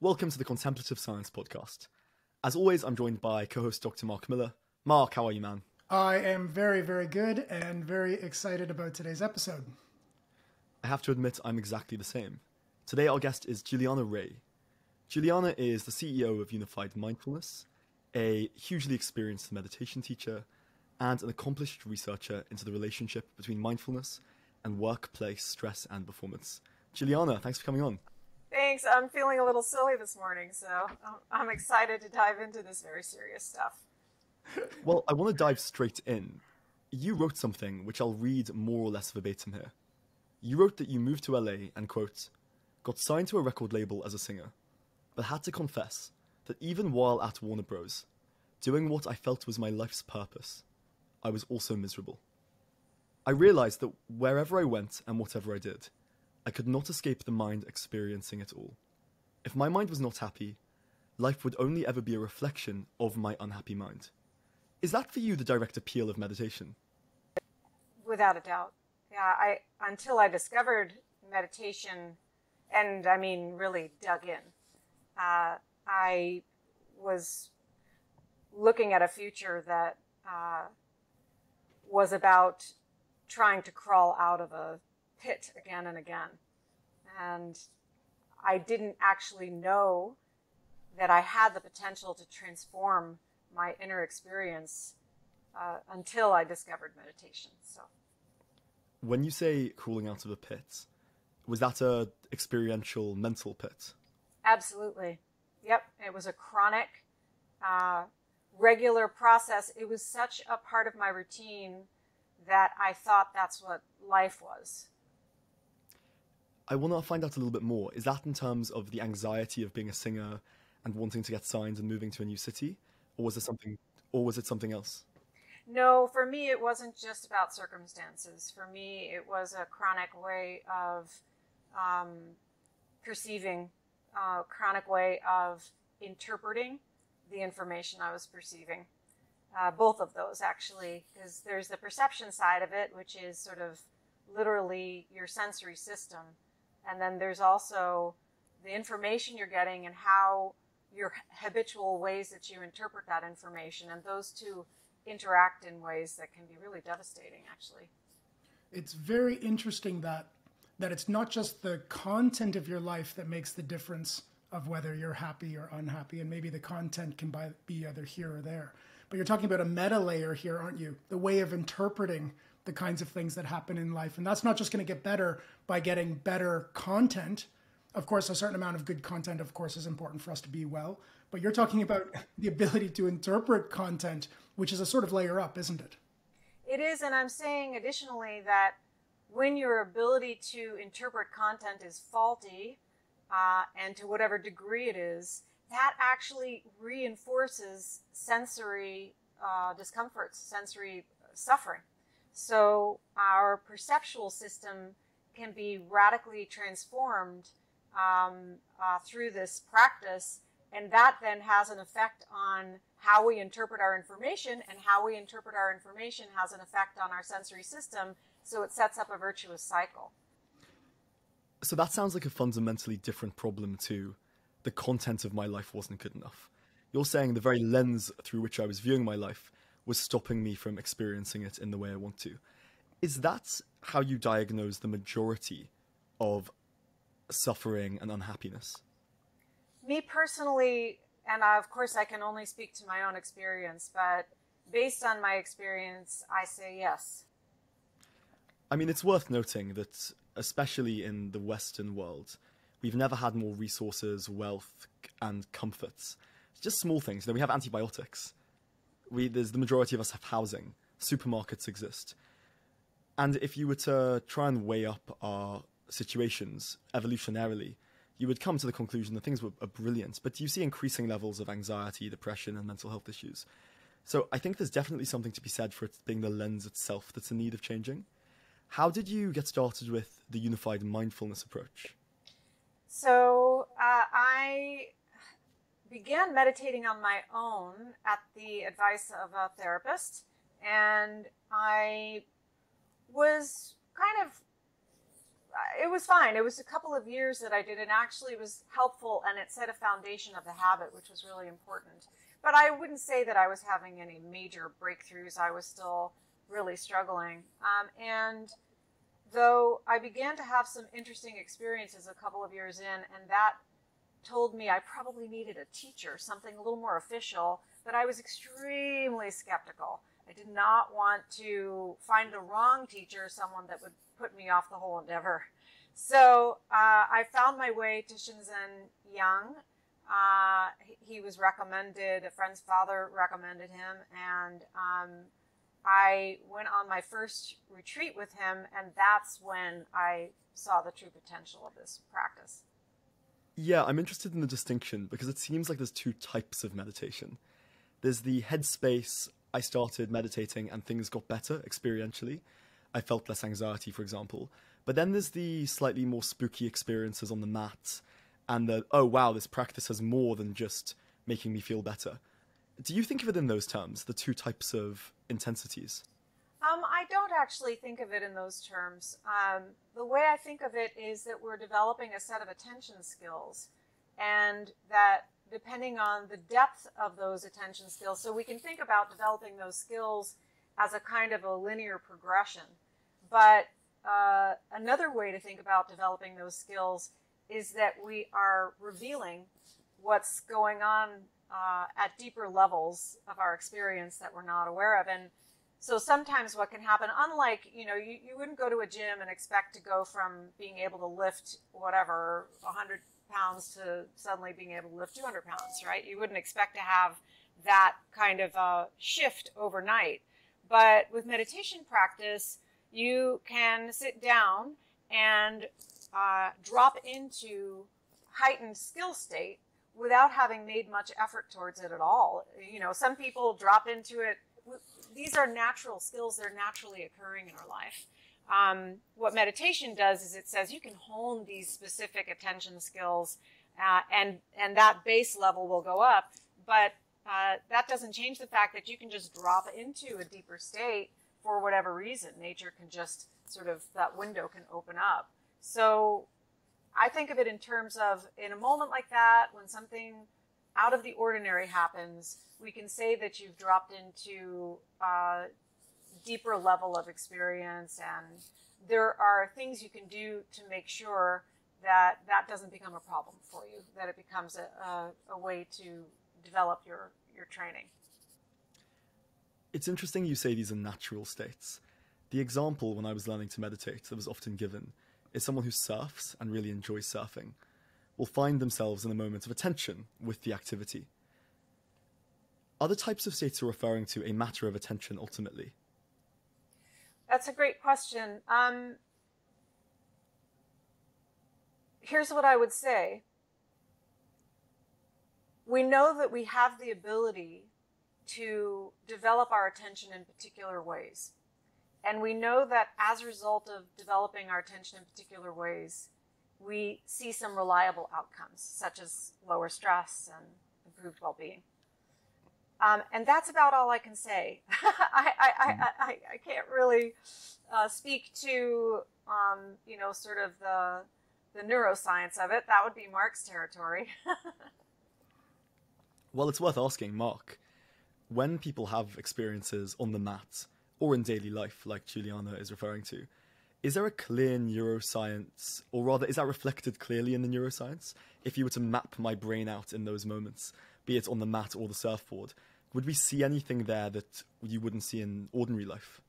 Welcome to the Contemplative Science Podcast. As always, I'm joined by co-host Dr. Mark Miller. Mark, how are you, man? I am very, very good and very excited about today's episode. I have to admit I'm exactly the same. Today our guest is Julianna Raye. Julianna is the CEO of Unified Mindfulness, a hugely experienced meditation teacher, and an accomplished researcher into the relationship between mindfulness and workplace stress and performance. Julianna, thanks for coming on. Thanks. I'm feeling a little silly this morning, so I'm excited to dive into this very serious stuff. Well, I want to dive straight in. You wrote something which I'll read more or less verbatim here. You wrote that you moved to LA and, quote, got signed to a record label as a singer, but had to confess that even while at Warner Bros., doing what I felt was my life's purpose, I was also miserable. I realized that wherever I went and whatever I did, I could not escape the mind experiencing it all. If my mind was not happy, life would only ever be a reflection of my unhappy mind. Is that for you the direct appeal of meditation? Without a doubt. Yeah, until I discovered meditation, and I mean really dug in, I was looking at a future that was about trying to crawl out of a pit again and again. And I didn't actually know that I had the potential to transform my inner experience until I discovered meditation. So, when you say crawling out of a pit, was that a experiential mental pit? Absolutely. Yep. It was a chronic, regular process. It was such a part of my routine that I thought that's what life was. I want to find out a little bit more. Is that in terms of the anxiety of being a singer and wanting to get signed and moving to a new city? Or was it something else? No, for me, it wasn't just about circumstances. For me, it was a chronic way of perceiving, chronic way of interpreting the information I was perceiving. Both of those, actually, because there's the perception side of it, which is sort of literally your sensory system. And then there's also the information you're getting and how your habitual ways that you interpret that information. And those two interact in ways that can be really devastating, actually. It's very interesting that it's not just the content of your life that makes the difference of whether you're happy or unhappy. And maybe the content can be either here or there. But you're talking about a meta layer here, aren't you? The way of interpreting the kinds of things that happen in life. And that's not just going to get better by getting better content. Of course, a certain amount of good content, of course, is important for us to be well. But you're talking about the ability to interpret content, which is a sort of layer up, isn't it? It is, and I'm saying additionally that when your ability to interpret content is faulty, and to whatever degree it is, that actually reinforces sensory discomforts, sensory suffering. So our perceptual system can be radically transformed through this practice, and that then has an effect on how we interpret our information, and how we interpret our information has an effect on our sensory system, so it sets up a virtuous cycle. So that sounds like a fundamentally different problem to the content of my life wasn't good enough. You're saying the very lens through which I was viewing my life was stopping me from experiencing it in the way I want to. Is that how you diagnose the majority of suffering and unhappiness? Me personally, and of course I can only speak to my own experience, but based on my experience, I say yes. I mean, it's worth noting that, especially in the Western world, we've never had more resources, wealth, and comforts. It's just small things. We have antibiotics. There's the majority of us have housing. Supermarkets exist. And if you were to try and weigh up our situations evolutionarily, you would come to the conclusion that things are brilliant, but you see increasing levels of anxiety, depression, and mental health issues. So I think there's definitely something to be said for it being the lens itself that's in need of changing. How did you get started with the Unified Mindfulness approach? So I began meditating on my own at the advice of a therapist, and I was kind of it was fine. It was a couple of years that I did, and actually it was helpful, and it set a foundation of the habit, which was really important. But I wouldn't say that I was having any major breakthroughs. I was still really struggling. And though I began to have some interesting experiences a couple of years in, and that told me I probably needed a teacher, something a little more official, but I was extremely skeptical. I did not want to find the wrong teacher, someone that would put me off the whole endeavor. So I found my way to Shinzen Young. He was recommended, a friend's father recommended him, and I went on my first retreat with him, and that's when I saw the true potential of this practice. Yeah, I'm interested in the distinction because it seems like there's two types of meditation. There's the headspace, I started meditating and things got better experientially. I felt less anxiety, for example. But then there's the slightly more spooky experiences on the mat and the, oh wow, this practice has more than just making me feel better. Do you think of it in those terms, the two types of intensities? I don't actually think of it in those terms. The way I think of it is that we're developing a set of attention skills, and that depending on the depth of those attention skills, so we can think about developing those skills as a kind of a linear progression. But another way to think about developing those skills is that we are revealing what's going on at deeper levels of our experience that we're not aware of. And so sometimes what can happen, unlike, you wouldn't go to a gym and expect to go from being able to lift whatever, 100 pounds to suddenly being able to lift 200 pounds, right? You wouldn't expect to have that kind of a shift overnight. But with meditation practice, you can sit down and drop into heightened skill state without having made much effort towards it at all. Some people drop into it. These are natural skills. They're naturally occurring in our life. What meditation does is it says you can hone these specific attention skills and that base level will go up. But that doesn't change the fact that you can just drop into a deeper state for whatever reason. Nature can just sort of, that window can open up. So I think of it in terms of, in a moment like that, when something out of the ordinary happens, we can say that you've dropped into a deeper level of experience, and there are things you can do to make sure that that doesn't become a problem for you, that it becomes a way to develop your training. It's interesting you say these are natural states. The example when I was learning to meditate that was often given is someone who surfs and really enjoys surfing will find themselves in a moment of attention with the activity. Are the types of states you're referring to a matter of attention ultimately? That's a great question. Here's what I would say. We know that we have the ability to develop our attention in particular ways. And we know that as a result of developing our attention in particular ways, we see some reliable outcomes, such as lower stress and improved well-being. And that's about all I can say. I can't really speak to, sort of the neuroscience of it. That would be Mark's territory. Well, it's worth asking, Mark, when people have experiences on the mat or in daily life, like Julianna is referring to, is there a clear neuroscience, or rather, is that reflected clearly in the neuroscience? If you were to map my brain out in those moments, be it on the mat or the surfboard, would we see anything there that you wouldn't see in ordinary life?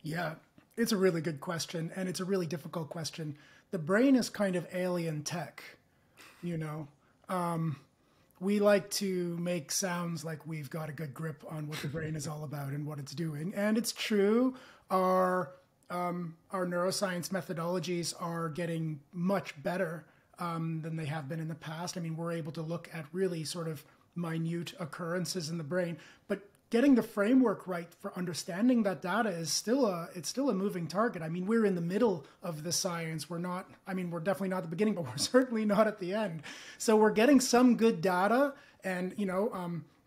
Yeah, it's a really good question, and it's a really difficult question. The brain is kind of alien tech, We like to make sounds like we've got a good grip on what the brain is all about and what it's doing. And it's true, our neuroscience methodologies are getting much better than they have been in the past. I mean, we're able to look at really sort of minute occurrences in the brain, but getting the framework right for understanding that data is still a moving target. I mean, we're in the middle of the science. We're definitely not at the beginning, but we're certainly not at the end. So we're getting some good data, and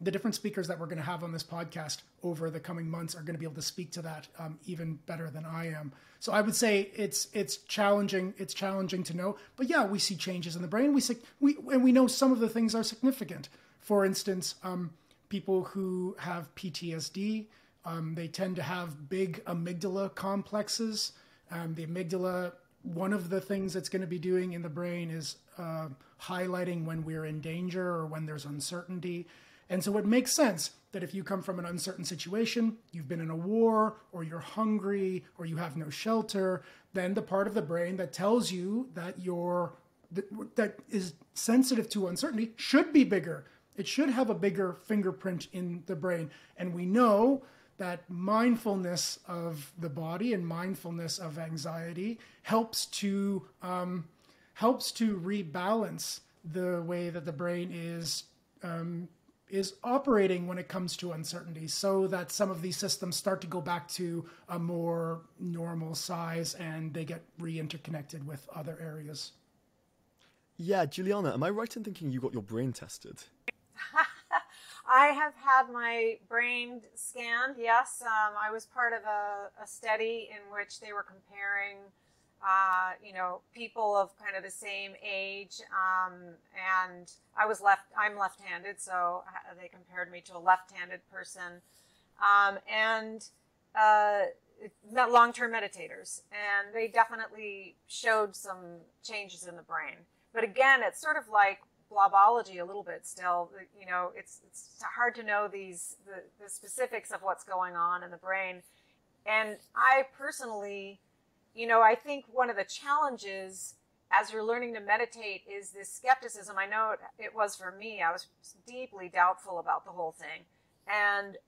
the different speakers that we're going to have on this podcast over the coming months are going to be able to speak to that even better than I am. So I would say it's challenging. It's challenging to know. But yeah, we see changes in the brain. We know some of the things are significant. For instance, people who have PTSD, they tend to have big amygdala complexes. The amygdala, one of the things it's going to be doing in the brain is highlighting when we're in danger or when there's uncertainty. And so it makes sense that if you come from an uncertain situation, you've been in a war, or you're hungry, or you have no shelter, then the part of the brain that tells you that that is sensitive to uncertainty should be bigger. It should have a bigger fingerprint in the brain. And we know that mindfulness of the body and mindfulness of anxiety helps to rebalance the way that the brain is operating when it comes to uncertainty, so that some of these systems start to go back to a more normal size and they get re-interconnected with other areas. Yeah, Julianna, am I right in thinking you got your brain tested? I have had my brain scanned, yes. I was part of a study in which they were comparing people of kind of the same age, and I'm left-handed, so they compared me to a left-handed person, and long-term meditators, and they definitely showed some changes in the brain. But again, it's sort of like blobology a little bit still. It's hard to know the specifics of what's going on in the brain. And I personally, I think one of the challenges as you're learning to meditate is this skepticism. I know it was for me. I was deeply doubtful about the whole thing. And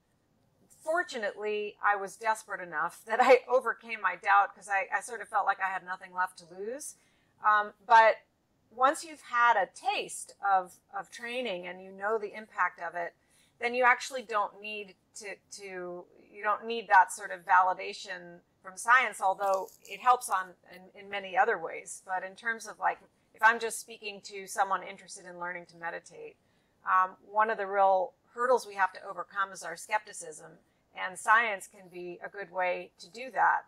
fortunately, I was desperate enough that I overcame my doubt, because I sort of felt like I had nothing left to lose. But once you've had a taste of training and you know the impact of it, then you actually don't need you don't need that sort of validation from science, although it helps in many other ways. But in terms of, like, if I'm just speaking to someone interested in learning to meditate, one of the real hurdles we have to overcome is our skepticism, and science can be a good way to do that.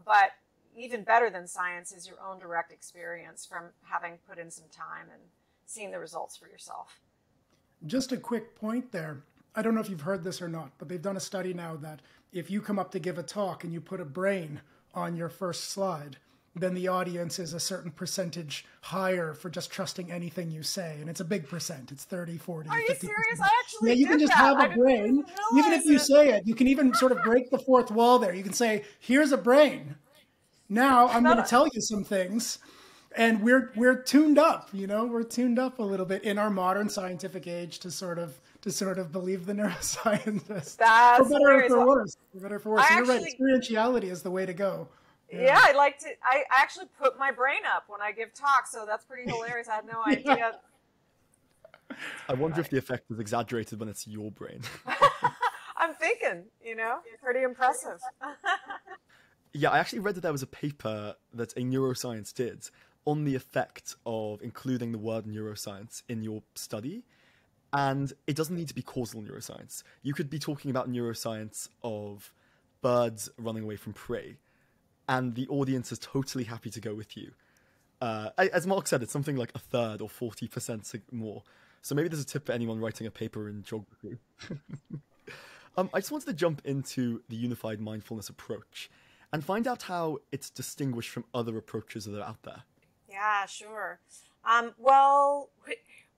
But even better than science is your own direct experience from having put in some time and seen the results for yourself. Just a quick point there. I don't know if you've heard this or not, but they've done a study now that if you come up to give a talk and you put a brain on your first slide, then the audience is a certain percentage higher for just trusting anything you say. And it's a big percent. It's 30, 40, 50%. Are you serious? I actually Yeah, you can just have a brain. Even if you say it, you can even sort of break the fourth wall there. You can say, here's a brain. Now I'm going to tell you some things. And we're tuned up, we're tuned up a little bit in our modern scientific age to sort of believe the neuroscientists. That's for better or for worse. For better or for worse. So you're right. Experientiality is the way to go. Yeah, I actually put my brain up when I give talks, so that's pretty hilarious. I had no idea. I wonder if the effect is exaggerated when it's your brain. I'm thinking, pretty impressive. Yeah, I actually read that there was a paper that a neuroscience did on the effect of including the word neuroscience in your study. And it doesn't need to be causal neuroscience. You could be talking about neuroscience of birds running away from prey, and the audience is totally happy to go with you. As Mark said, it's something like a third or 40% more. So maybe there's a tip for anyone writing a paper in geography. I just wanted to jump into the unified mindfulness approach and find out how it's distinguished from other approaches that are out there. Yeah, sure. Well,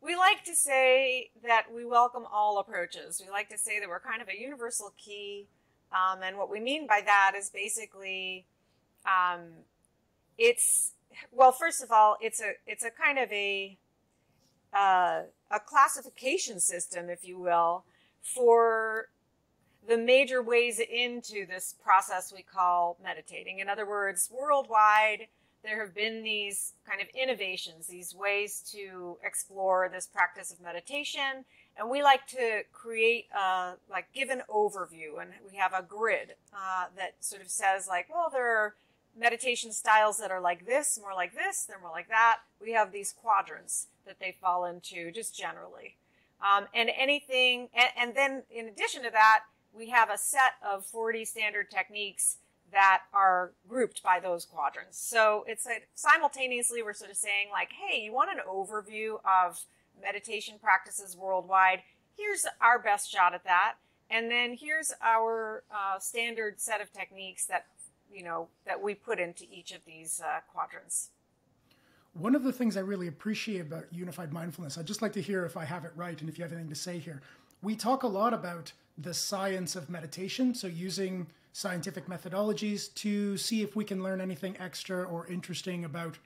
we like to say that we welcome all approaches. We like to say that we're kind of a universal key. And what we mean by that is basically, first of all, it's a kind of a classification system, if you will, for the major ways into this process we call meditating. In other words, worldwide, there have been these kind of innovations, these ways to explore this practice of meditation. And we like to create, give an overview. And we have a grid that sort of says, there are meditation styles that are like this, more like this, they're more like that. We have these quadrants that they fall into just generally. And then in addition to that, we have a set of 40 standard techniques that are grouped by those quadrants. So it's like simultaneously we're sort of saying like, hey, you want an overview of meditation practices worldwide? Here's our best shot at that. And then here's our standard set of techniques that, that we put into each of these quadrants. One of the things I really appreciate about Unified Mindfulness, I'd just like to hear if I have it right and if you have anything to say here. We talk a lot about the science of meditation, so using scientific methodologies to see if we can learn anything extra or interesting about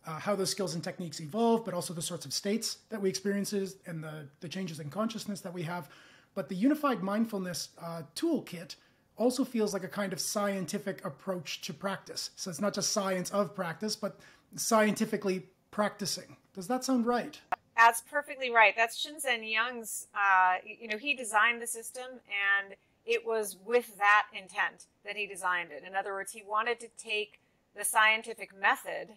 how those skills and techniques evolve, but also the sorts of states that we experience and the changes in consciousness that we have. But the Unified Mindfulness toolkit also feels like a kind of scientific approach to practice. So it's not just science of practice, but scientifically practicing. Does that sound right? That's perfectly right. That's Shinzen Young's, he designed the system, and it was with that intent that he designed it. In other words, he wanted to take the scientific method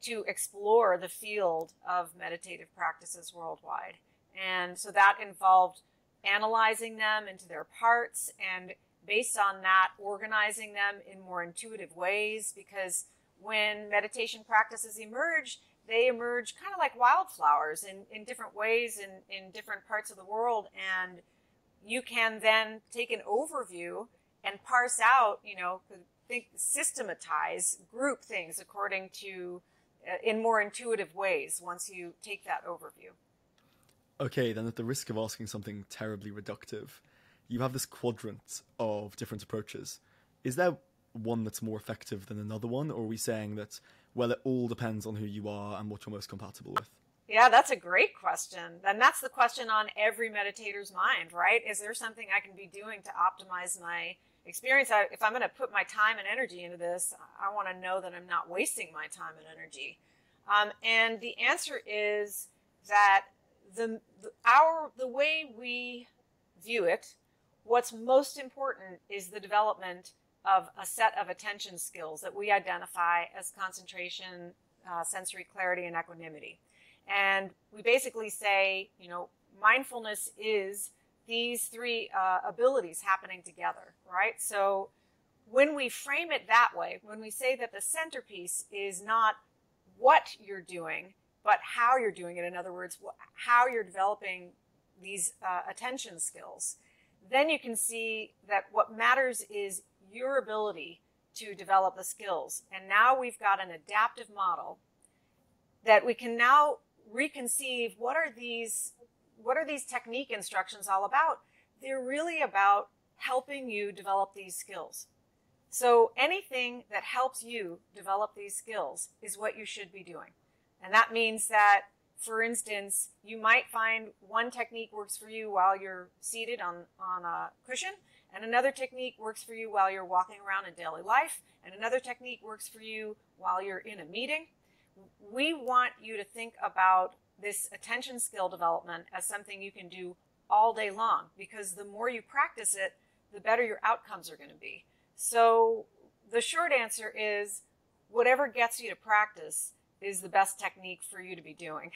to explore the field of meditative practices worldwide. And so that involved analyzing them into their parts, and based on that, organizing them in more intuitive ways, because when meditation practices emerge, they emerge kind of like wildflowers in different ways in different parts of the world. And you can then take an overview and parse out, systematize, group things according to, in more intuitive ways once you take that overview. Okay, then at the risk of asking something terribly reductive, you have this quadrant of different approaches. Is there one that's more effective than another one, or are we saying that, well, it all depends on who you are and what you're most compatible with? Yeah, that's a great question. And that's the question on every meditator's mind, right? Is there something I can be doing to optimize my experience? If I'm going to put my time and energy into this, I want to know that I'm not wasting my time and energy. And the answer is that the way we view it, what's most important is the development of a set of attention skills that we identify as concentration, sensory clarity, and equanimity. And we basically say, mindfulness is these three abilities happening together, right? So when we frame it that way, when we say that the centerpiece is not what you're doing, but how you're doing it, in other words, how you're developing these attention skills, then you can see that what matters is your ability to develop the skills. And now we've got an adaptive model that we can now reconceive what are these technique instructions all about. They're really about helping you develop these skills. So anything that helps you develop these skills is what you should be doing. And that means that, for instance, you might find one technique works for you while you're seated on a cushion, and another technique works for you while you're walking around in daily life, and another technique works for you while you're in a meeting. We want you to think about this attention skill development as something you can do all day long, because the more you practice it, the better your outcomes are going to be. So the short answer is whatever gets you to practice is the best technique for you to be doing.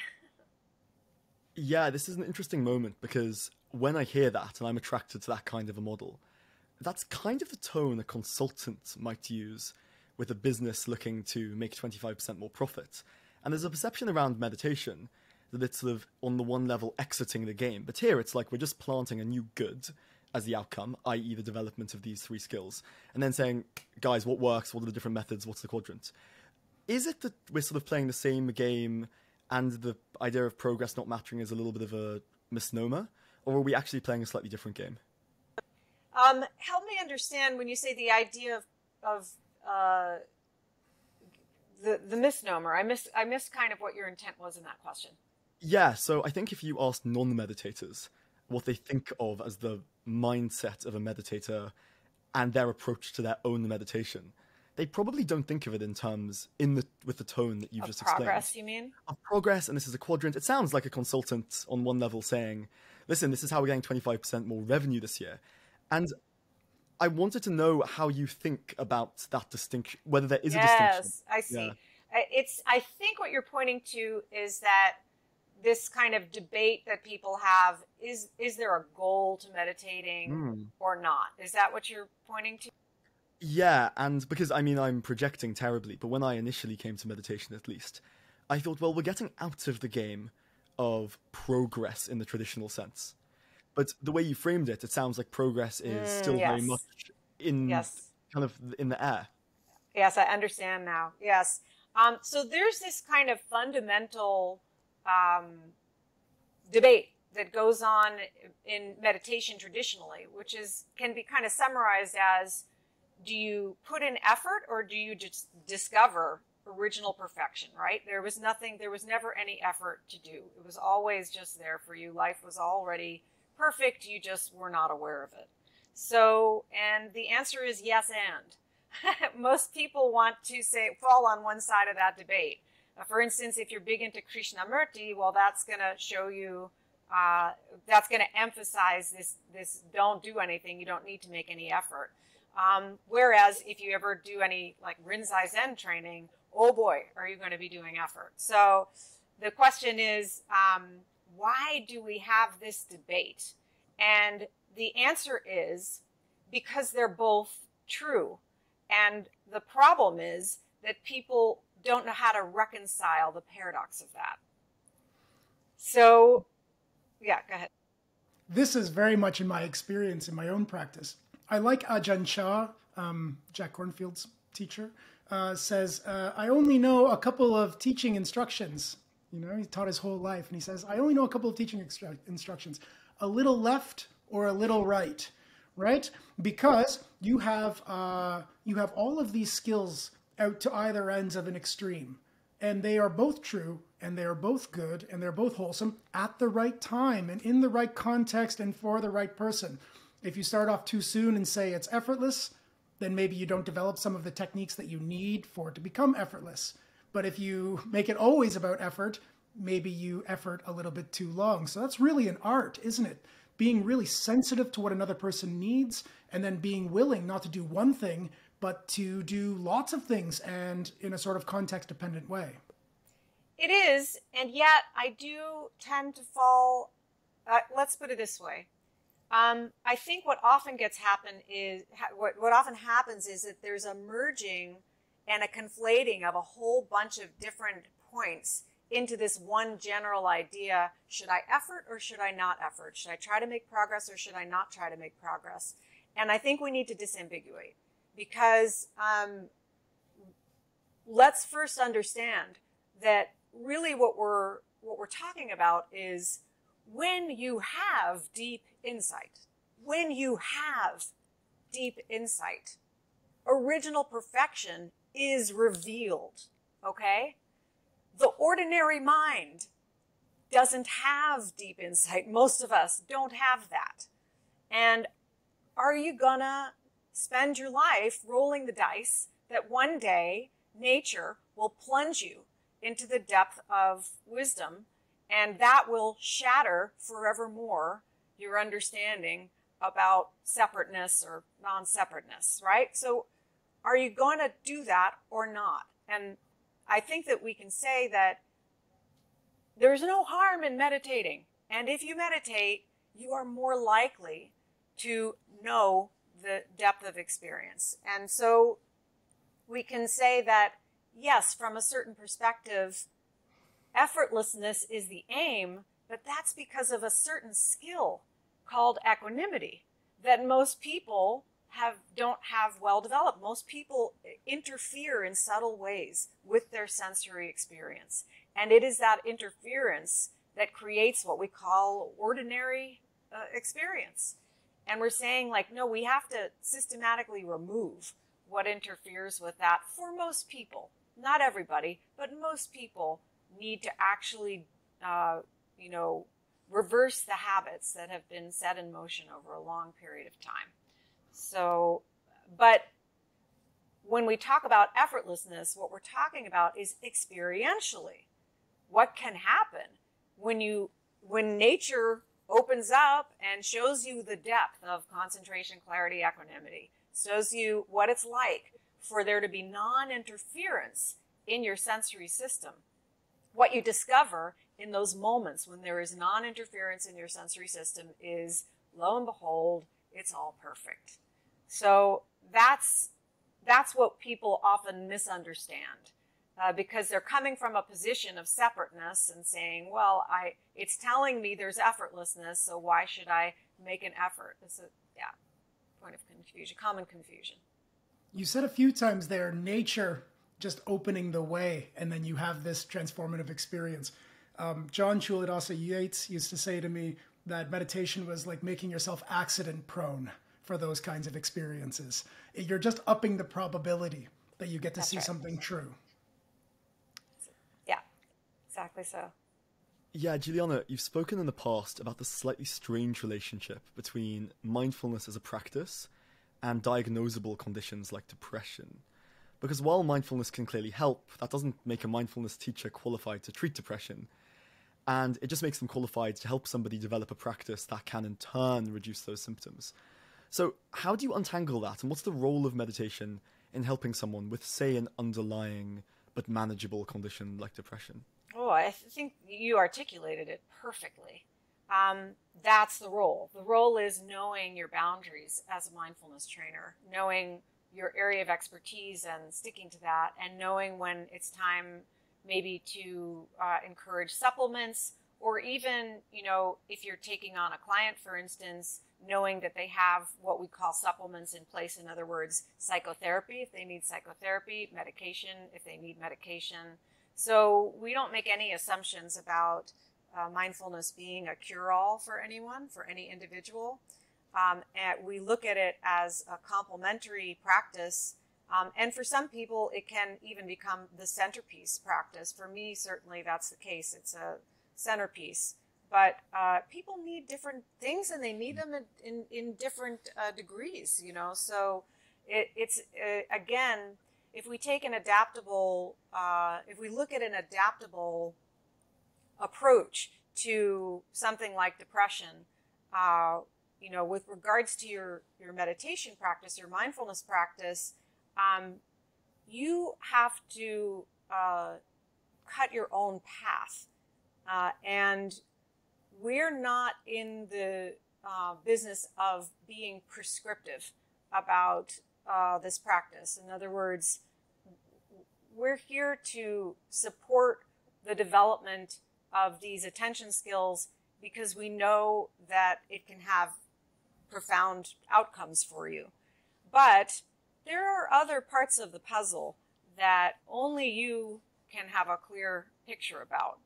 Yeah, this is an interesting moment, because when I hear that and I'm attracted to that kind of a model, that's kind of the tone a consultant might use with a business looking to make 25% more profit. And there's a perception around meditation that it's sort of, on the one level, exiting the game. But here it's like we're just planting a new good as the outcome, i.e. the development of these three skills, and then saying, guys, what works? What are the different methods? What's the quadrant? Is it that we're sort of playing the same game and the idea of progress not mattering is a little bit of a misnomer? Or are we actually playing a slightly different game? Help me understand when you say the idea of the misnomer. I missed kind of what your intent was in that question. Yeah, so I think if you ask non-meditators what they think of as the mindset of a meditator and their approach to their own meditation, they probably don't think of it in terms with the tone that you've just explained. Progress, you mean? Of progress, and this is a quadrant. It sounds like a consultant on one level saying, listen, this is how we're getting 25% more revenue this year. And I wanted to know how you think about that distinction, whether there is a distinction. Yes, I see. Yeah. I think what you're pointing to is that this kind of debate that people have, is there a goal to meditating or not? Is that what you're pointing to? Yeah, and because, I mean, I'm projecting terribly, but when I initially came to meditation, at least, I thought, well, we're getting out of the game of progress in the traditional sense. But the way you framed it, it sounds like progress is still very much in kind of in the air. Yes, I understand now. Yes. So there's this kind of fundamental debate that goes on in meditation traditionally, which can be kind of summarized as, do you put in effort or do you just discover original perfection, right? There was never any effort to do. It was always just there for you. Life was already perfect. You just were not aware of it. So, and the answer is yes and. Most people want to fall on one side of that debate. For instance, if you're big into Krishnamurti, well, that's going to show you, that's going to emphasize this don't do anything. You don't need to make any effort. Whereas if you ever do any like Rinzai Zen training, oh boy, are you going to be doing effort. So the question is, why do we have this debate? And the answer is because they're both true. And the problem is that people don't know how to reconcile the paradox of that. So, yeah, go ahead. This is very much in my experience in my own practice. I like Ajahn Chah, Jack Kornfield's teacher, says, I only know a couple of teaching instructions. You know, he taught his whole life. And he says, I only know a couple of teaching instructions, a little left or a little right, right? Because you have all of these skills out to either ends of an extreme. And they are both true, and they are both good, and they're both wholesome at the right time and in the right context and for the right person. If you start off too soon and say it's effortless, then maybe you don't develop some of the techniques that you need for it to become effortless. But if you make it always about effort, maybe you effort a little bit too long. So that's really an art, isn't it? Being really sensitive to what another person needs, and then being willing not to do one thing, but to do lots of things and in a sort of context-dependent way. It is, and yet I do tend to fall, let's put it this way. I think what often happens is that there's a merging and a conflating of a whole bunch of different points into this one general idea. Should I effort or should I not effort? Should I try to make progress or should I not try to make progress? And I think we need to disambiguate, because let's first understand that really what we're talking about is when you have deep insight, original perfection is revealed, okay? The ordinary mind doesn't have deep insight. Most of us don't have that. And are you gonna spend your life rolling the dice that one day nature will plunge you into the depth of wisdom, and that will shatter forevermore your understanding about separateness or non-separateness, right? So are you going to do that or not? And I think that we can say that there's no harm in meditating. And if you meditate, you are more likely to know the depth of experience. And so we can say that, yes, from a certain perspective, effortlessness is the aim, but that's because of a certain skill called equanimity that most people don't have well developed. Most people interfere in subtle ways with their sensory experience. And it is that interference that creates what we call ordinary experience. And we're saying, like, no, we have to systematically remove what interferes with that for most people. Not everybody, but most people need to actually, reverse the habits that have been set in motion over a long period of time. So, but when we talk about effortlessness, what we're talking about is experientially what can happen when nature opens up and shows you the depth of concentration, clarity, equanimity, shows you what it's like for there to be non-interference in your sensory system. What you discover in those moments when there is non-interference in your sensory system is, lo and behold, it's all perfect. So that's what people often misunderstand, because they're coming from a position of separateness and saying, well, it's telling me there's effortlessness, so why should I make an effort? It's a point of confusion, common confusion. You said a few times there, nature just opening the way, and then you have this transformative experience. John Julianna Yates used to say to me that meditation was like making yourself accident prone for those kinds of experiences. You're just upping the probability that you get to see something true. Yeah, exactly so. Yeah, Julianna, you've spoken in the past about the slightly strange relationship between mindfulness as a practice and diagnosable conditions like depression. Because while mindfulness can clearly help, that doesn't make a mindfulness teacher qualified to treat depression. And it just makes them qualified to help somebody develop a practice that can in turn reduce those symptoms. So how do you untangle that? And what's the role of meditation in helping someone with, say, an underlying but manageable condition like depression? Oh, I think you articulated it perfectly. That's the role. The role is knowing your boundaries as a mindfulness trainer, knowing your area of expertise and sticking to that, and knowing when it's time maybe to encourage supplements, or even, if you're taking on a client, for instance, knowing that they have what we call supplements in place. In other words, psychotherapy, if they need psychotherapy, medication, if they need medication. So we don't make any assumptions about mindfulness being a cure-all for anyone, for any individual. And we look at it as a complementary practice. And for some people, it can even become the centerpiece practice. For me, certainly that's the case. It's a centerpiece. But people need different things, and they need them in different degrees, So it's again, if we take an adaptable, if we look at an adaptable approach to something like depression, with regards to your meditation practice, your mindfulness practice, you have to cut your own path. And we're not in the business of being prescriptive about this practice. In other words, we're here to support the development of these attention skills because we know that it can have profound outcomes for you. But there are other parts of the puzzle that only you can have a clear picture about,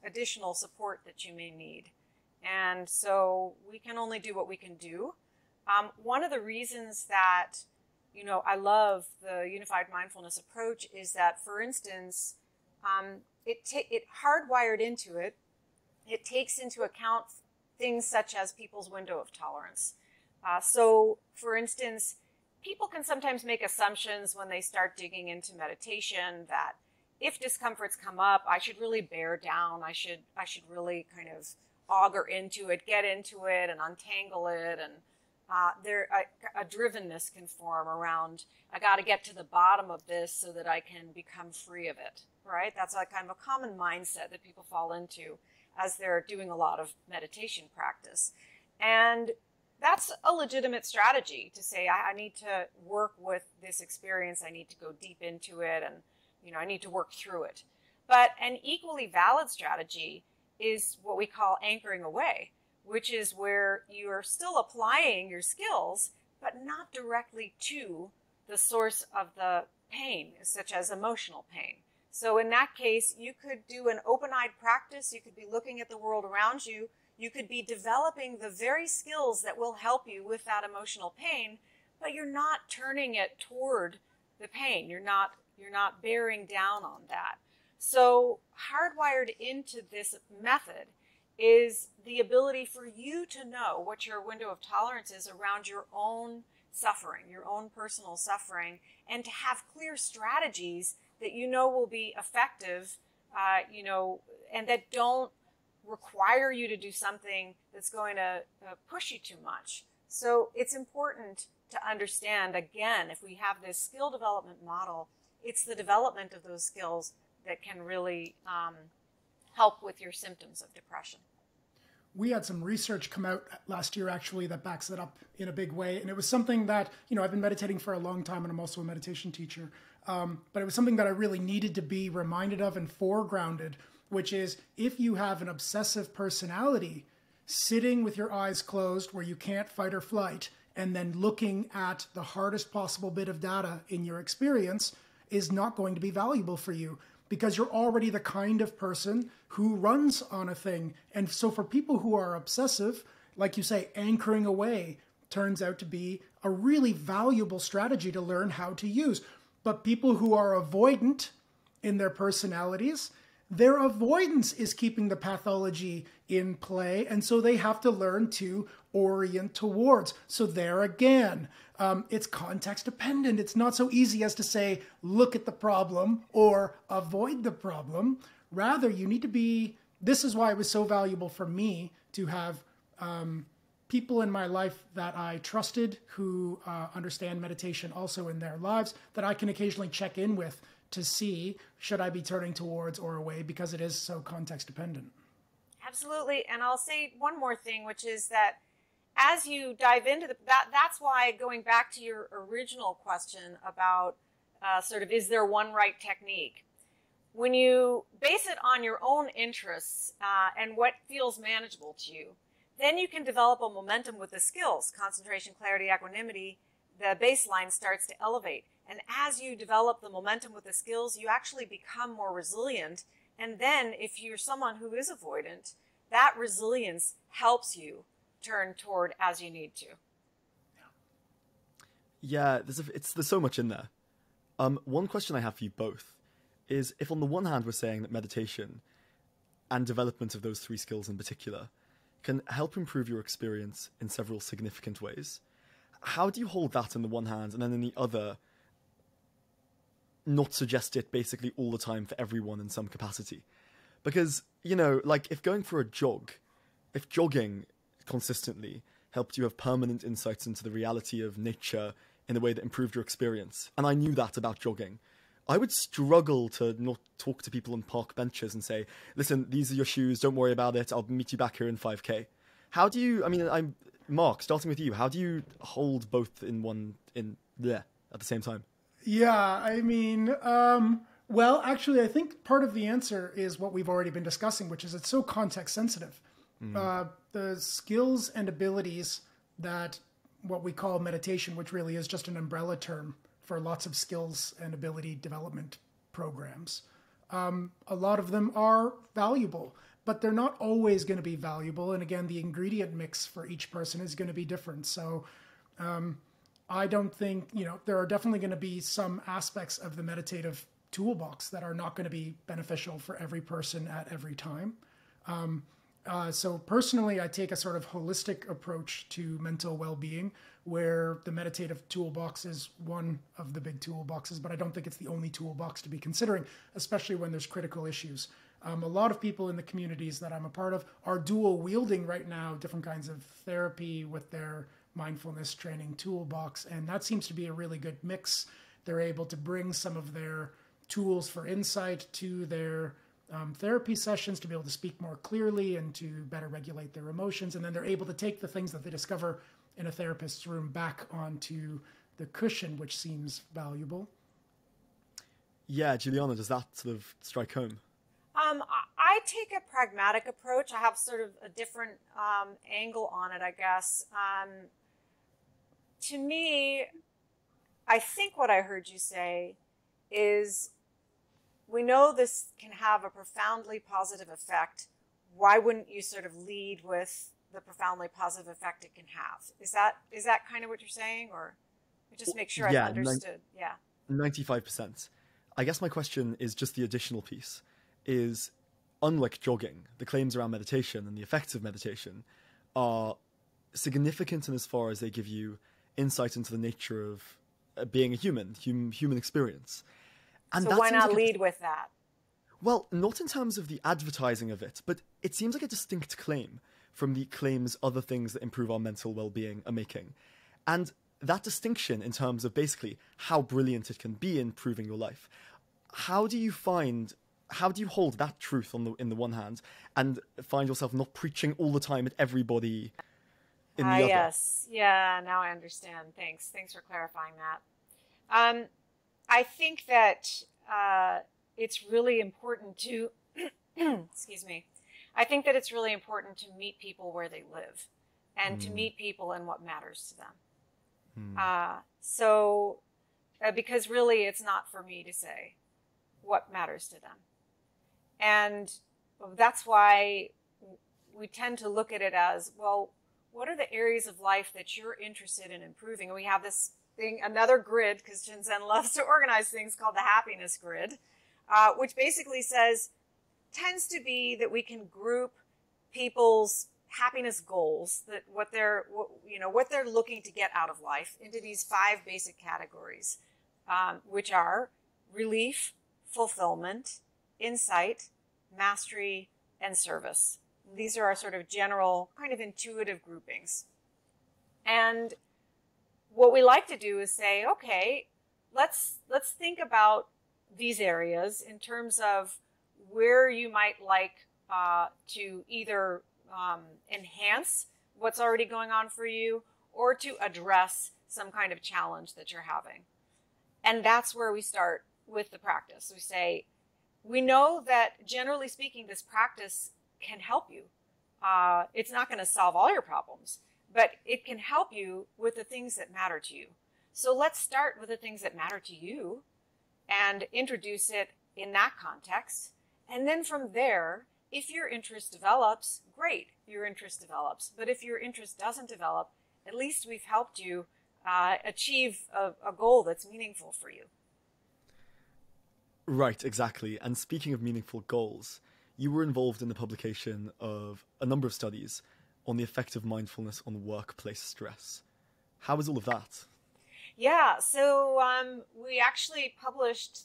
additional support that you may need. And so we can only do what we can do. One of the reasons that, I love the Unified Mindfulness approach is that, for instance, it hardwired into it, it takes into account things such as people's window of tolerance. So, for instance, people can sometimes make assumptions when they start digging into meditation that if discomforts come up, I should really bear down. I should really kind of auger into it, get into it, and untangle it. And a drivenness can form around, I got to get to the bottom of this so that I can become free of it, right? That's a kind of a common mindset that people fall into as they're doing a lot of meditation practice. And that's a legitimate strategy to say, I need to work with this experience. I need to go deep into it, and I need to work through it. But an equally valid strategy is what we call anchoring away, which is where you're still applying your skills, but not directly to the source of the pain, such as emotional pain. So in that case, you could do an open-eyed practice. You could be looking at the world around you. You could be developing the very skills that will help you with that emotional pain, but you're not turning it toward the pain. You're not bearing down on that. So hardwired into this method is the ability for you to know what your window of tolerance is around your own suffering, your own personal suffering, and to have clear strategies that will be effective, and that don't require you to do something that's going to push you too much. So it's important to understand, again, if we have this skill development model, it's the development of those skills that can really help with your symptoms of depression. We had some research come out last year, actually, that backs it up in a big way. And it was something that, I've been meditating for a long time, and I'm also a meditation teacher. But it was something that I really needed to be reminded of and foregrounded, which is if you have an obsessive personality, sitting with your eyes closed where you can't fight or flight, and then looking at the hardest possible bit of data in your experience is not going to be valuable for you, because you're already the kind of person who runs on a thing. And so for people who are obsessive, like you say, anchoring away turns out to be a really valuable strategy to learn how to use. But people who are avoidant in their personalities, their avoidance is keeping the pathology in play. And so they have to learn to orient towards. So there again, it's context dependent. It's not so easy as to say, look at the problem or avoid the problem. Rather, you need to be, this is why it was so valuable for me to have people in my life that I trusted who understand meditation also in their lives, that I can occasionally check in with to see, should I be turning towards or away, because it is so context dependent. Absolutely. And I'll say one more thing, which is that as you dive into that's why, going back to your original question about sort of, is there one right technique? When you base it on your own interests and what feels manageable to you, then you can develop a momentum with the skills, concentration, clarity, equanimity. The baseline starts to elevate. And as you develop the momentum with the skills, you actually become more resilient. And then if you're someone who is avoidant, that resilience helps you turn toward as you need to. Yeah, there's so much in there. One question I have for you both is, if on the one hand we're saying that meditation and development of those three skills in particular can help improve your experience in several significant ways, how do you hold that in the one hand and then in the other not suggest it basically all the time for everyone in some capacity? Because, like if going for a jog, if jogging consistently helped you have permanent insights into the reality of nature in a way that improved your experience, and I knew that about jogging, I would struggle to not talk to people on park benches and say, listen, these are your shoes, don't worry about it, I'll meet you back here in 5K. How do you, Mark, starting with you, how do you hold both in there at the same time? Yeah, well, actually, I think part of the answer is what we've already been discussing, which is it's so context sensitive. The skills and abilities that what we call meditation, which really is just an umbrella term for lots of skills and ability development programs, a lot of them are valuable, but they're not always going to be valuable. And again, the ingredient mix for each person is going to be different. So I don't think, there are definitely going to be some aspects of the meditative toolbox that are not going to be beneficial for every person at every time. So personally, I take a sort of holistic approach to mental well-being, where the meditative toolbox is one of the big toolboxes, but I don't think it's the only toolbox to be considering, especially when there's critical issues. A lot of people in the communities that I'm a part of are dual wielding right now different kinds of therapy with their mindfulness training toolbox, and that seems to be a really good mix. They're able to bring some of their tools for insight to their therapy sessions to be able to speak more clearly and to better regulate their emotions, and then they're able to take the things that they discover in a therapist's room back onto the cushion, which seems valuable. Yeah, Julianna, does that sort of strike home? I take a pragmatic approach. I have sort of a different angle on it, I guess. To me, I think what I heard you say is, we know this can have a profoundly positive effect. Why wouldn't you sort of lead with the profoundly positive effect it can have? Is that kind of what you're saying, or just make sure I've understood? 95%. I guess my question is just the additional piece. Is, unlike jogging, the claims around meditation and the effects of meditation are significant in as far as they give you insight into the nature of being a human experience. And so why not lead with that? Well, not in terms of the advertising of it, but it seems like a distinct claim from the claims other things that improve our mental well-being are making. And that distinction in terms of basically how brilliant it can be in improving your life, how do you find how do you hold that truth in the one hand and find yourself not preaching all the time at everybody in the other? Yes. Yeah, now I understand. Thanks for clarifying that. I think that it's really important to, excuse me, I think that it's really important to meet people where they live and to meet people in what matters to them. Because really it's not for me to say what matters to them. And that's why we tend to look at it as, well, what are the areas of life that you're interested in improving? And we have this thing, another grid, because Shinzen loves to organize things, called the happiness grid, which basically tends to be that we can group people's happiness goals, that what they're looking to get out of life, into these 5 basic categories, which are relief, fulfillment, insight, mastery, and service. These are our sort of general, kind of intuitive groupings. And what we like to do is say, okay, let's think about these areas in terms of where you might like to either enhance what's already going on for you or to address some kind of challenge that you're having. And that's where we start with the practice. We say, we know that generally speaking, this practice can help you. It's not going to solve all your problems, but it can help you with the things that matter to you. So let's start with the things that matter to you and introduce it in that context. And then from there, if your interest develops, great, your interest develops. But if your interest doesn't develop, at least we've helped you achieve a goal that's meaningful for you. Right, exactly. And speaking of meaningful goals, you were involved in the publication of a number of studies on the effect of mindfulness on workplace stress. How was all of that? Yeah, so we actually published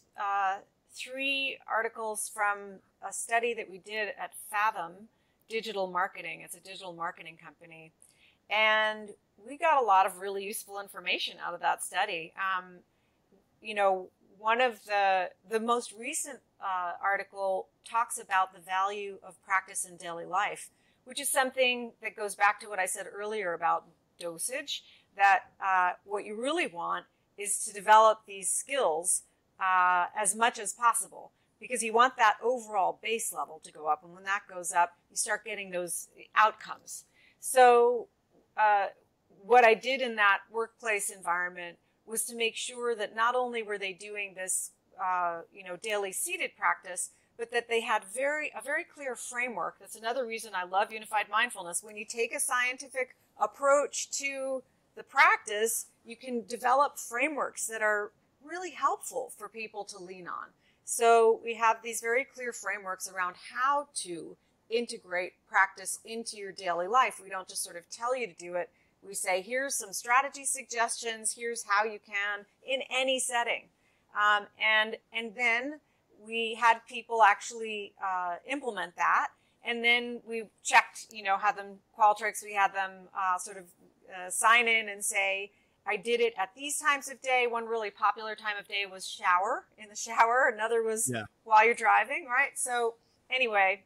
3 articles from a study that we did at Fathom Digital Marketing. It's a digital marketing company. And we got a lot of really useful information out of that study. One of the most recent article talks about the value of practice in daily life, which is something that goes back to what I said earlier about dosage, that what you really want is to develop these skills as much as possible, because you want that overall base level to go up. And when that goes up, you start getting those outcomes. So what I did in that workplace environment was to make sure that not only were they doing this, daily seated practice, but that they had a very clear framework. That's another reason I love Unified Mindfulness. When you take a scientific approach to the practice, you can develop frameworks that are really helpful for people to lean on. So we have these very clear frameworks around how to integrate practice into your daily life. We don't just sort of tell you to do it. We say, here's some strategy suggestions. Here's how you can in any setting. And then we had people actually implement that. And then we checked, had them Qualtrics. We had them sign in and say, I did it at these times of day. One really popular time of day was in the shower. Another was while you're driving, right? So anyway,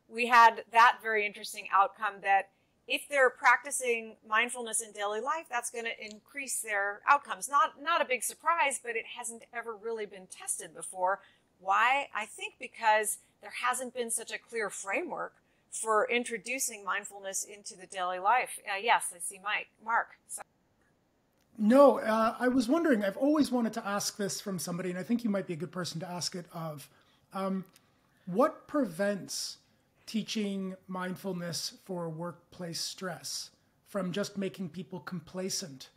we had that very interesting outcome that if they're practicing mindfulness in daily life, that's going to increase their outcomes. Not a big surprise, but it hasn't ever really been tested before. Why? I think because there hasn't been such a clear framework for introducing mindfulness into the daily life. Yes, I see Mark. So. No, I was wondering, I've always wanted to ask this from somebody, and I think you might be a good person to ask it of. What prevents teaching mindfulness for workplace stress from just making people complacent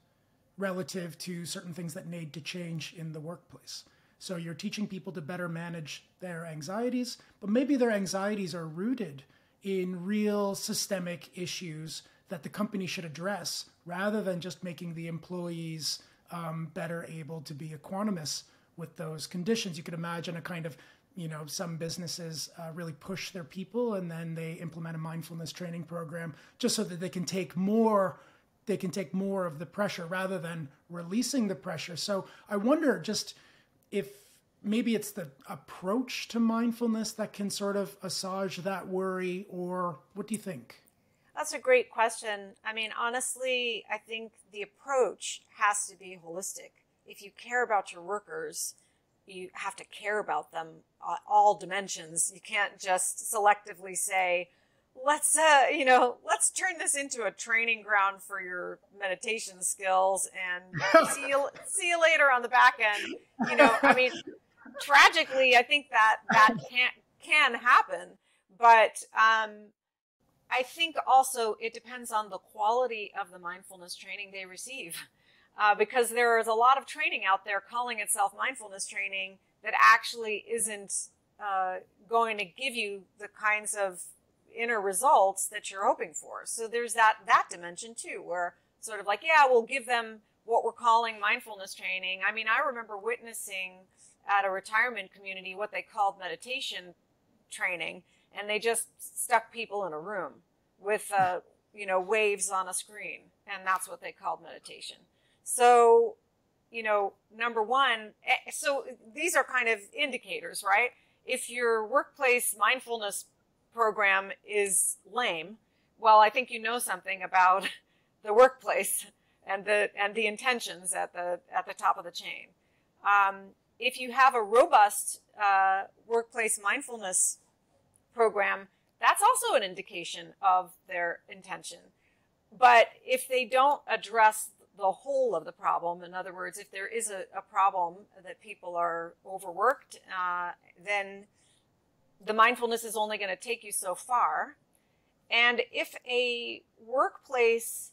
relative to certain things that need to change in the workplace? So you're teaching people to better manage their anxieties, but maybe their anxieties are rooted in real systemic issues that the company should address, rather than just making the employees better able to be equanimous with those conditions. You could imagine a kind of, some businesses really push their people and then they implement a mindfulness training program just so that they can take more of the pressure rather than releasing the pressure. So I wonder just if maybe it's the approach to mindfulness that can sort of assuage that worry, or what do you think? That's a great question. I mean, honestly, I think the approach has to be holistic. If you care about your workers, you have to care about them all dimensions. You can't just selectively say, let's turn this into a training ground for your meditation skills and see you later on the back end. I mean, tragically, I think that can happen, but I think also it depends on the quality of the mindfulness training they receive, because there is a lot of training out there calling itself mindfulness training that actually isn't going to give you the kinds of inner results that you're hoping for. So there's that dimension too, where sort of like, yeah, we'll give them what we're calling mindfulness training. I mean, I remember witnessing at a retirement community what they called meditation training, and they just stuck people in a room with waves on a screen, and that's what they called meditation. So number one, so these are kind of indicators, right? If your workplace mindfulness program is lame, well, I think you know something about the workplace and the intentions at the top of the chain. If you have a robust workplace mindfulness program, that's also an indication of their intention. But if they don't address the whole of the problem, in other words, if there is a problem that people are overworked, then the mindfulness is only going to take you so far. And if a workplace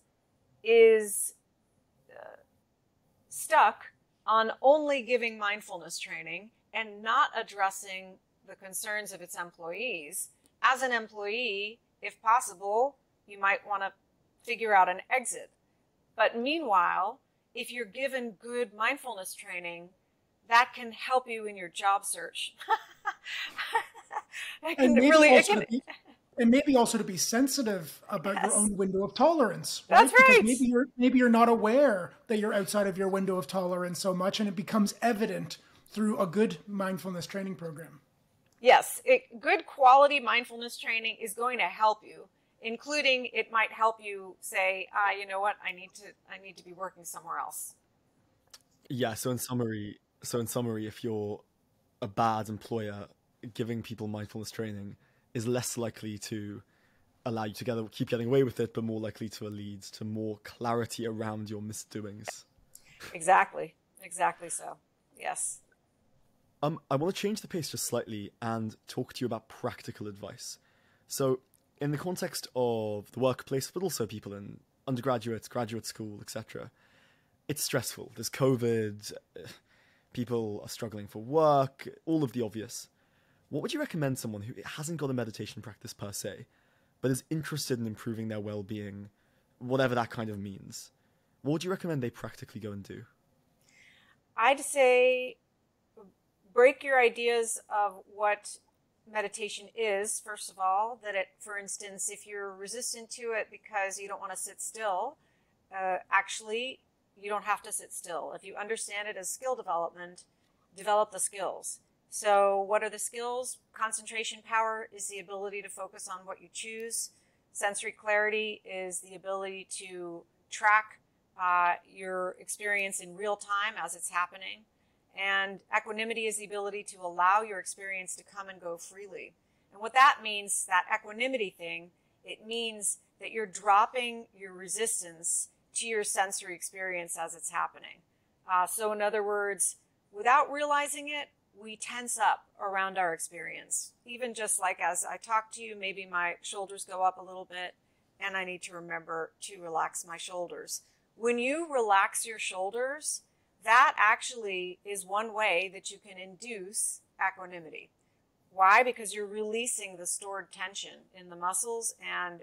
is stuck on only giving mindfulness training and not addressing the concerns of its employees, as an employee, if possible, you might want to figure out an exit. But meanwhile, if you're given good mindfulness training, that can help you in your job search. And maybe also to be sensitive about your own window of tolerance. Right? That's right. Because maybe you're not aware that you're outside of your window of tolerance so much, and it becomes evident through a good mindfulness training program. Yes, good quality mindfulness training is going to help you, including it might help you say, you know what, I need to be working somewhere else. Yeah. So in summary, if you're a bad employer, giving people mindfulness training is less likely to allow you to keep getting away with it, but more likely to lead to more clarity around your misdoings. Exactly so. Yes. I want to change the pace just slightly and talk to you about practical advice. So in the context of the workplace, but also people in undergraduate, graduate school, etc., it's stressful. There's COVID, people are struggling for work, all of the obvious. What would you recommend someone who hasn't got a meditation practice per se, but is interested in improving their well-being, whatever that kind of means? What would you recommend they practically go and do? I'd say break your ideas of what meditation is, first of all. For instance, if you're resistant to it because you don't want to sit still, actually, you don't have to sit still. If you understand it as skill development, develop the skills. So what are the skills? Concentration power is the ability to focus on what you choose. Sensory clarity is the ability to track your experience in real time as it's happening. And equanimity is the ability to allow your experience to come and go freely. And what that means, that equanimity thing, it means that you're dropping your resistance to your sensory experience as it's happening. So in other words, without realizing it, we tense up around our experience. Even just like as I talk to you, maybe my shoulders go up a little bit and I need to remember to relax my shoulders. When you relax your shoulders, that actually is one way that you can induce equanimity. Why? Because you're releasing the stored tension in the muscles, and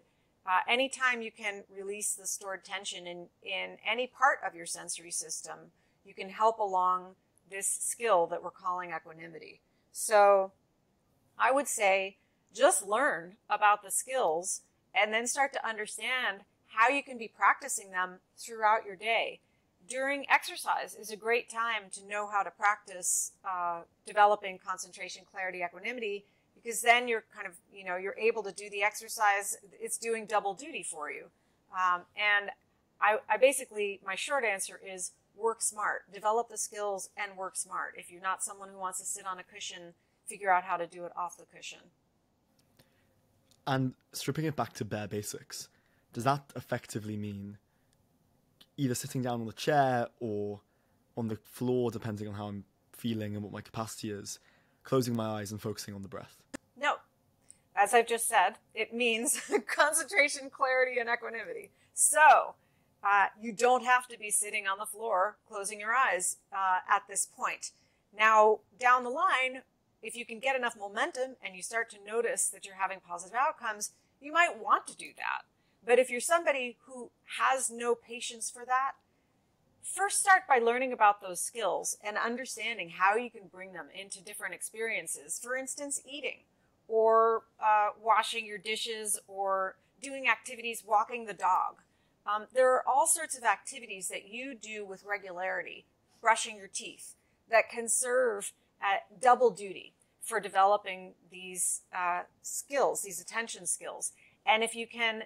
anytime you can release the stored tension in any part of your sensory system, you can help along this skill that we're calling equanimity. So I would say just learn about the skills and then start to understand how you can be practicing them throughout your day. during exercise is a great time to know how to practice developing concentration, clarity, equanimity, because then you're kind of, you're able to do the exercise. It's doing double duty for you. And I basically, my short answer is work smart. Develop the skills and work smart. If you're not someone who wants to sit on a cushion, figure out how to do it off the cushion. And stripping it back to bare basics, does that effectively mean either sitting down on the chair or on the floor, depending on how I'm feeling and what my capacity is, closing my eyes and focusing on the breath? No. As I've just said, it means concentration, clarity, and equanimity. So you don't have to be sitting on the floor, closing your eyes at this point. Now, down the line, if you can get enough momentum and you start to notice that you're having positive outcomes, you might want to do that. But if you're somebody who has no patience for that, first start by learning about those skills and understanding how you can bring them into different experiences. For instance, eating or washing your dishes or doing activities, walking the dog. There are all sorts of activities that you do with regularity, brushing your teeth, that can serve at double duty for developing these skills, these attention skills. And if you can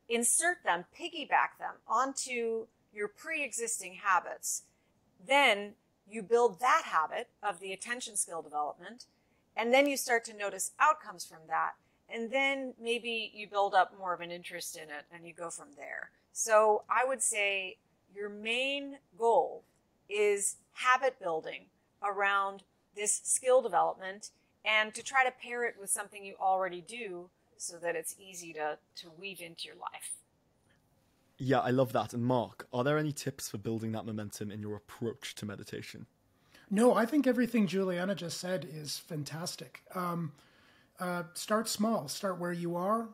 insert them, piggyback them onto your pre-existing habits, then you build that habit of the attention skill development, and then you start to notice outcomes from that, and then maybe you build up more of an interest in it and you go from there. So I would say your main goal is habit building around this skill development, and to try to pair it with something you already do so that it's easy to weave into your life. Yeah, I love that. And Mark, are there any tips for building that momentum in your approach to meditation? No, I think everything Julianna just said is fantastic. Start small. Start where you are.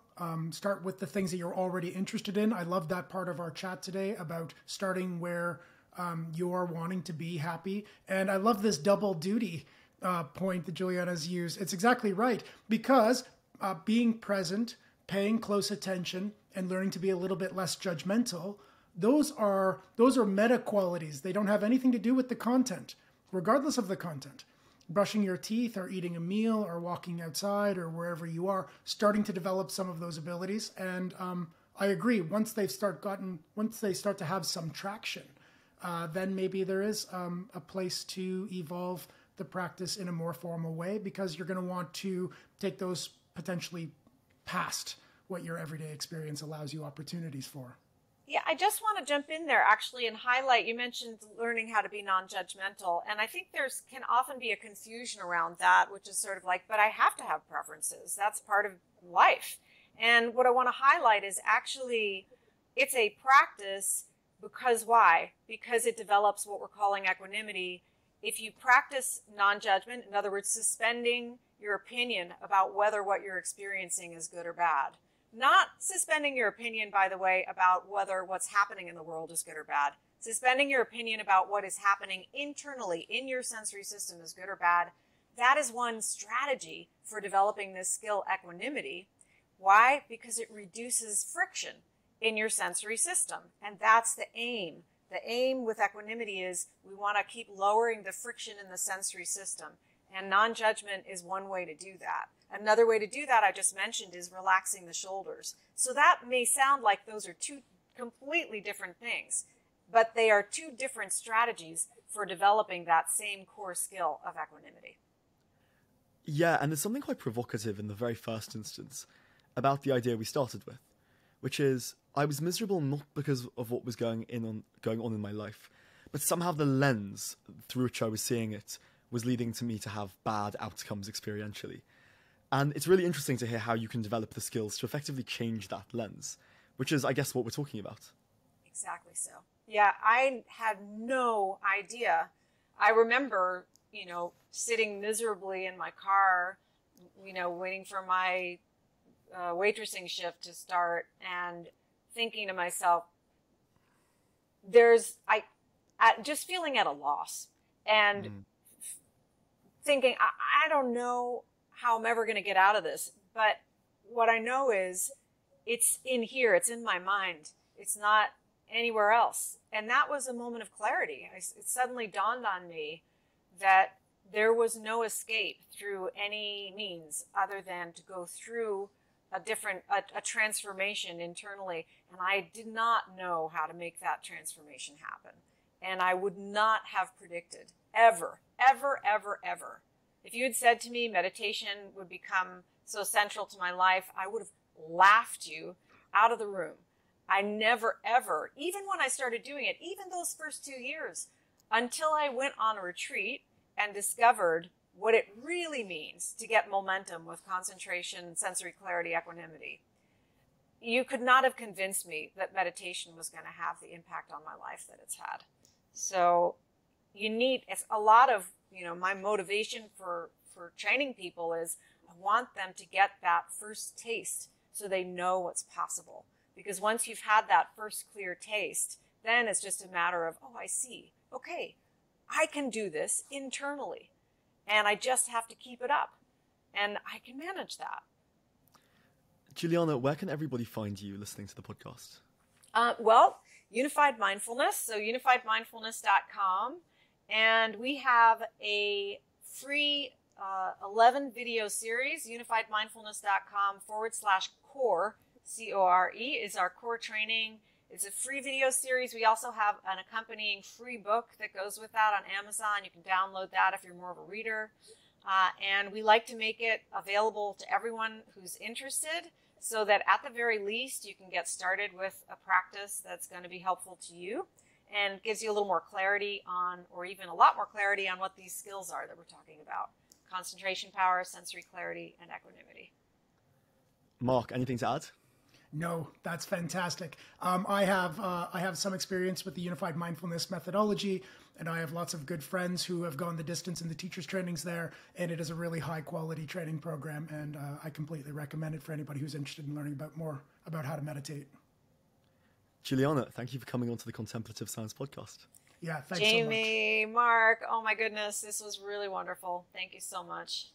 Start with the things that you're already interested in. I love that part of our chat today about starting where you're wanting to be happy. And I love this double duty point that Julianna's used. It's exactly right, because being present, paying close attention, and learning to be a little bit less judgmental, those are meta qualities. They don't have anything to do with the content, regardless of the content. Brushing your teeth or eating a meal or walking outside or wherever you are, starting to develop some of those abilities. And I agree, once they start to have some traction, then maybe there is a place to evolve the practice in a more formal way, because you're going to want to take those potentially past what your everyday experience allows you opportunities for. Yeah, I just want to jump in there actually and highlight, you mentioned learning how to be non-judgmental, and I think can often be a confusion around that, which is sort of like, but I have to have preferences. That's part of life. And what I want to highlight is actually it's a practice. Because why? Because it develops what we're calling equanimity. If you practice non-judgment, in other words, suspending your opinion about whether what you're experiencing is good or bad. Not suspending your opinion, by the way, about whether what's happening in the world is good or bad. Suspending your opinion about what is happening internally in your sensory system is good or bad. That is one strategy for developing this skill, equanimity. Why? Because it reduces friction in your sensory system. And that's the aim. The aim with equanimity is we want to keep lowering the friction in the sensory system. And non-judgment is one way to do that. Another way to do that I just mentioned is relaxing the shoulders. So that may sound like those are two completely different things, but they are two different strategies for developing that same core skill of equanimity. Yeah, and there's something quite provocative in the very first instance about the idea we started with, which is I was miserable not because of what was going on in my life, but somehow the lens through which I was seeing it was leading to me to have bad outcomes experientially. And it's really interesting to hear how you can develop the skills to effectively change that lens, which is, I guess, what we're talking about. Exactly so. Yeah, I had no idea. I remember, sitting miserably in my car, waiting for my waitressing shift to start and thinking to myself, just feeling at a loss and thinking, I don't know how I'm ever going to get out of this. But what I know is it's in here. It's in my mind. It's not anywhere else. And that was a moment of clarity. It suddenly dawned on me that there was no escape through any means other than to go through a transformation internally. And I did not know how to make that transformation happen. And I would not have predicted ever, if you had said to me meditation would become so central to my life, I would have laughed you out of the room. I never, ever, even when I started doing it, even those first 2 years, until I went on a retreat and discovered what it really means to get momentum with concentration, sensory clarity, equanimity. You could not have convinced me that meditation was going to have the impact on my life that it's had. So it's a lot of, my motivation for training people is I want them to get that first taste so they know what's possible. Because once you've had that first clear taste, then it's just a matter of, oh, I see. Okay, I can do this internally. And I just have to keep it up. And I can manage that. Julianna, where can everybody find you listening to the podcast? Well, Unified Mindfulness, so unifiedmindfulness.com. And we have a free 11 video series, unifiedmindfulness.com/core, CORE is our core training. It's a free video series. We also have an accompanying free book that goes with that on Amazon. You can download that if you're more of a reader. And we like to make it available to everyone who's interested so that at the very least you can get started with a practice that's going to be helpful to you and gives you a little more clarity on, or even a lot more clarity on what these skills are that we're talking about. Concentration power, sensory clarity, and equanimity. Mark, anything to add? No, that's fantastic. I have some experience with the Unified Mindfulness methodology, and I have lots of good friends who have gone the distance in the teachers' trainings there, and it is a really high-quality training program, and I completely recommend it for anybody who's interested in learning more about how to meditate. Julianna, thank you for coming on to the Contemplative Science Podcast. Yeah, thanks Jamie, so much. Mark, oh my goodness, this was really wonderful. Thank you so much.